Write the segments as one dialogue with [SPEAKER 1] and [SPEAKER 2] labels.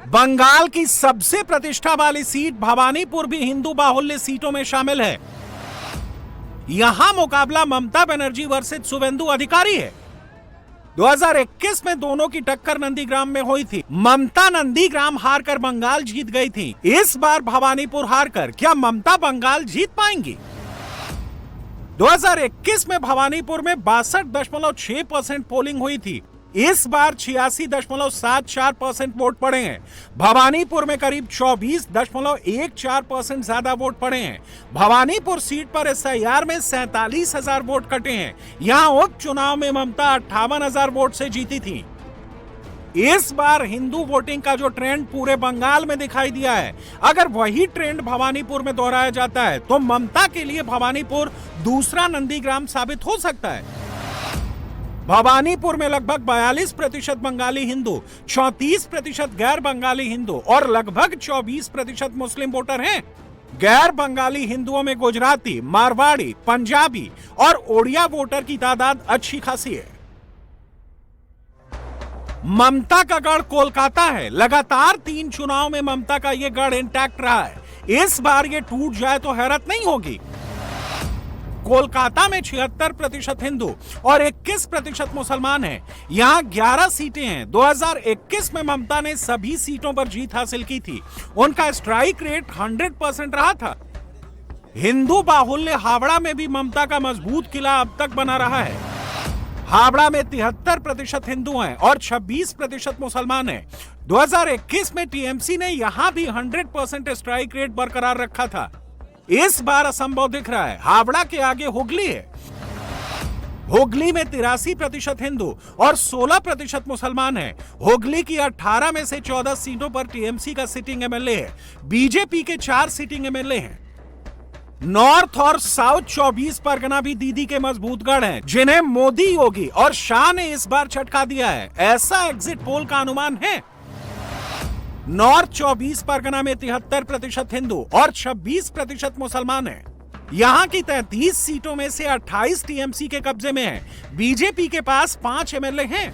[SPEAKER 1] बंगाल की सबसे प्रतिष्ठा वाली सीट भवानीपुर भी हिंदू बाहुल्य सीटों में शामिल है। यहां मुकाबला ममता बनर्जी वर्सेस शुवेंदु अधिकारी है। 2021 में दोनों की टक्कर नंदीग्राम में हुई थी। ममता नंदीग्राम हारकर बंगाल जीत गई थी। इस बार भवानीपुर हारकर क्या ममता बंगाल जीत पाएंगी? 2021 में भवानीपुर में 62.6% पोलिंग हुई थी। इस बार 86.74% वोट पड़े हैं। भवानीपुर में करीब 24.14% ज्यादा वोट पड़े हैं। भवानीपुर सीट पर SIR में 47,000 वोट कटे हैं। यहां उपचुनाव में ममता 58,000 वोट से जीती थी। इस बार हिंदू वोटिंग का जो ट्रेंड पूरे बंगाल में दिखाई दिया है, अगर वही ट्रेंड भवानीपुर में दोहराया जाता है तो ममता के लिए भवानीपुर दूसरा नंदीग्राम साबित हो सकता है। भवानीपुर में लगभग 42% बंगाली हिंदू, 34% गैर बंगाली हिंदू और लगभग 24% मुस्लिम वोटर हैं। गैर बंगाली हिंदुओं में गुजराती, मारवाड़ी, पंजाबी और ओडिया वोटर की तादाद अच्छी खासी है। ममता का गढ़ कोलकाता है। लगातार 3 चुनाव में ममता का यह गढ़ इंटैक्ट रहा है। इस बार ये टूट जाए तो हैरत नहीं होगी। कोलकाता में 76% हिंदू और 21% मुसलमान हैं। यहां 11 सीटें हैं। 2021 में ममता ने सभी सीटों पर जीत हासिल की थी। उनका स्ट्राइक रेट 100% रहा था। हिंदू बाहुल्य हावड़ा में भी ममता का मजबूत किला अब तक बना रहा है। हावड़ा में 73% हिंदू हैं और 26% मुसलमान हैं। 2021 में TMC ने यहां भी 100% स्ट्राइक रेट बरकरार रखा था। इस बार असंभव दिख रहा है। हावड़ा के आगे हुगली है। हुगली में 83% हिंदू और 16% मुसलमान हैं। हुगली की 18 में से 14 सीटों पर TMC का सिटिंग MLA है। बीजेपी के 4 सिटिंग MLA हैं। नॉर्थ और साउथ 24 परगना भी दीदी के मजबूत गढ़ हैं, जिन्हें मोदी, योगी और शाह ने इस बार झटका दिया है, ऐसा एग्जिट पोल का अनुमान है। नॉर्थ 24 परगना में 73% हिंदू और 26% मुसलमान हैं। यहां की 33 सीटों में से 28 TMC के कब्जे में है। बीजेपी के पास 5 MLA हैं।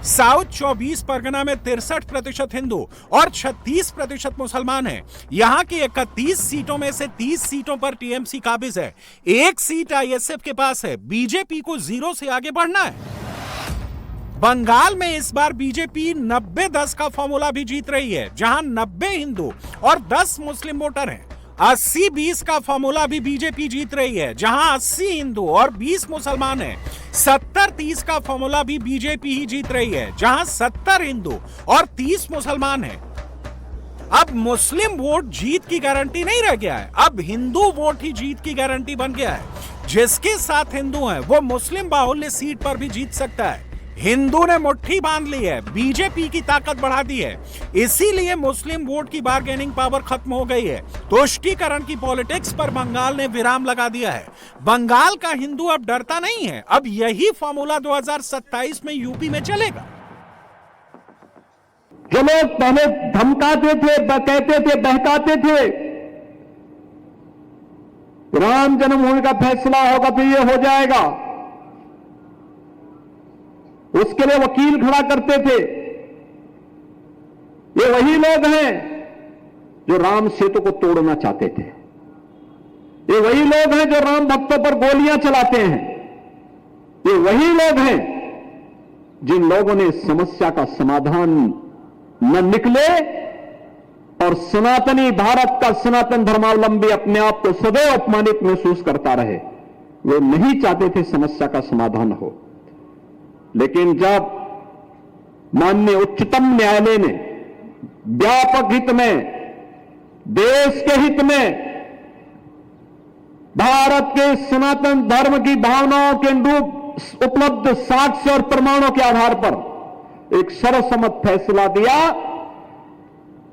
[SPEAKER 1] साउथ 24 परगना में 63% हिंदू और 36% मुसलमान हैं। यहां की 31 सीटों में से 30 सीटों पर TMC काबिज है। 1 सीट ISF के पास है। बीजेपी को 0 से आगे बढ़ना है। बंगाल में इस बार बीजेपी 90-10 का फॉर्मूला भी जीत रही है, जहां 90 हिंदू और 10 मुस्लिम वोटर हैं। 80-20 का फॉर्मूला भी बीजेपी जीत रही है, जहां 80 हिंदू और 20 मुसलमान हैं। 70-30 का फॉर्मूला भी बीजेपी ही जीत रही है, जहां 70 हिंदू और 30 मुसलमान हैं। अब मुस्लिम वोट जीत की गारंटी नहीं रह गया है, अब हिंदू वोट ही जीत की गारंटी बन गया है। जिसके साथ हिंदू हैं, वो मुस्लिम बाहुल्य सीट पर भी जीत सकता है। हिंदू ने मुट्ठी बांध ली है, बीजेपी की ताकत बढ़ा दी है। इसीलिए मुस्लिम वोट की बार्गेनिंग पावर खत्म हो गई है। तुष्टीकरण की पॉलिटिक्स पर बंगाल ने विराम लगा दिया है। बंगाल का हिंदू अब डरता नहीं है। अब यही फॉर्मूला 2027 में यूपी में चलेगा।
[SPEAKER 2] जो लोग पहले धमकाते थे, कहते थे, बहकाते थे, राम जन्मभूमि का फैसला होगा तो ये हो जाएगा, उसके लिए वकील खड़ा करते थे, ये वही लोग हैं जो राम सेतु को तोड़ना चाहते थे। ये वही लोग हैं जो राम भक्तों पर गोलियां चलाते हैं। ये वही लोग हैं जिन लोगों ने समस्या का समाधान न निकले और सनातनी भारत का सनातन धर्मावलंबी अपने आप को सदैव अपमानित महसूस करता रहे। वे नहीं चाहते थे समस्या का समाधान हो। लेकिन जब माननीय उच्चतम न्यायालय ने व्यापक हित में, देश के हित में, भारत के सनातन धर्म की भावनाओं के अनुरूप उपलब्ध साक्ष्य और प्रमाणों के आधार पर एक सर्वसम्मत फैसला दिया,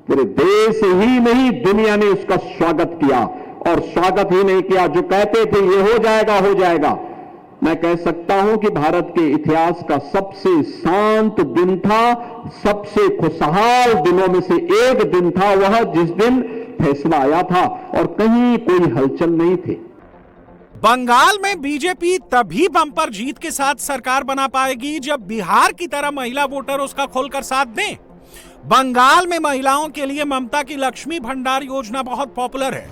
[SPEAKER 2] पूरे देश ही नहीं दुनिया ने उसका स्वागत किया। और स्वागत ही नहीं किया, जो कहते थे ये हो जाएगा हो जाएगा, मैं कह सकता हूं कि भारत के इतिहास का सबसे शांत दिन था, सबसे खुशहाल दिनों में से एक दिन था वह, जिस दिन फैसला आया था और कहीं कोई हलचल नहीं थी।
[SPEAKER 1] बंगाल में बीजेपी तभी बम्पर जीत के साथ सरकार बना पाएगी जब बिहार की तरह महिला वोटर उसका खोलकर साथ दें। बंगाल में महिलाओं के लिए ममता की लक्ष्मी भंडार योजना बहुत पॉपुलर है।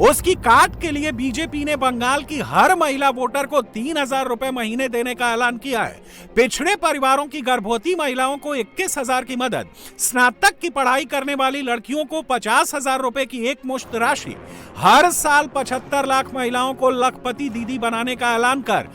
[SPEAKER 1] उसकी काट के लिए बीजेपी ने बंगाल की हर महिला वोटर को 3,000 रुपए महीने देने का ऐलान किया है। पिछड़े परिवारों की गर्भवती महिलाओं को 21,000 की मदद, स्नातक की पढ़ाई करने वाली लड़कियों को 50,000 रुपए की एक मुश्त राशि, हर साल 75 लाख महिलाओं को लखपति दीदी बनाने का ऐलान कर